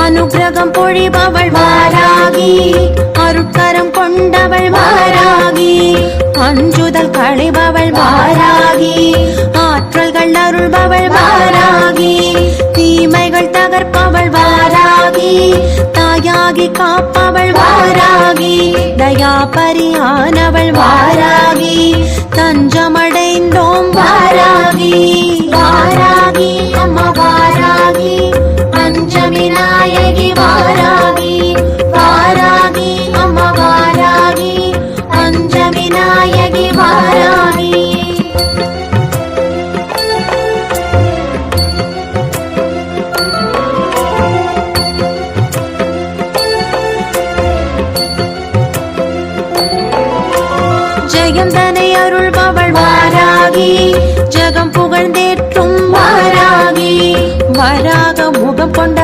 அனுக்கிரகம் பொழிபவள் வாராகி, அருட்கரம் கொண்டவள் வாராகி, அஞ்சுதல் களைபவள் வாராகி, ஆற்றல்கள் அருள்பவள் வாராகி, தீமைகள் தகர்ப்பவள் வாராகி, தாயாகி காப்பவள் வாராகி, தயாபரியானவள் வாராகி, தஞ்சமடைந்தோம் வாராகி. வாராகி அம்மா வாராகி, பஞ்சமி நாயகி வாராகி, வாராகி அம்மா வாராகி, பஞ்சமி நாயகி வாராகி. ஜெயம் தனை அருள்பவள் வாராகி, ஜகம் புகழ்ந்தேற்றும் வாராகி, வராக முகம் கொண்ட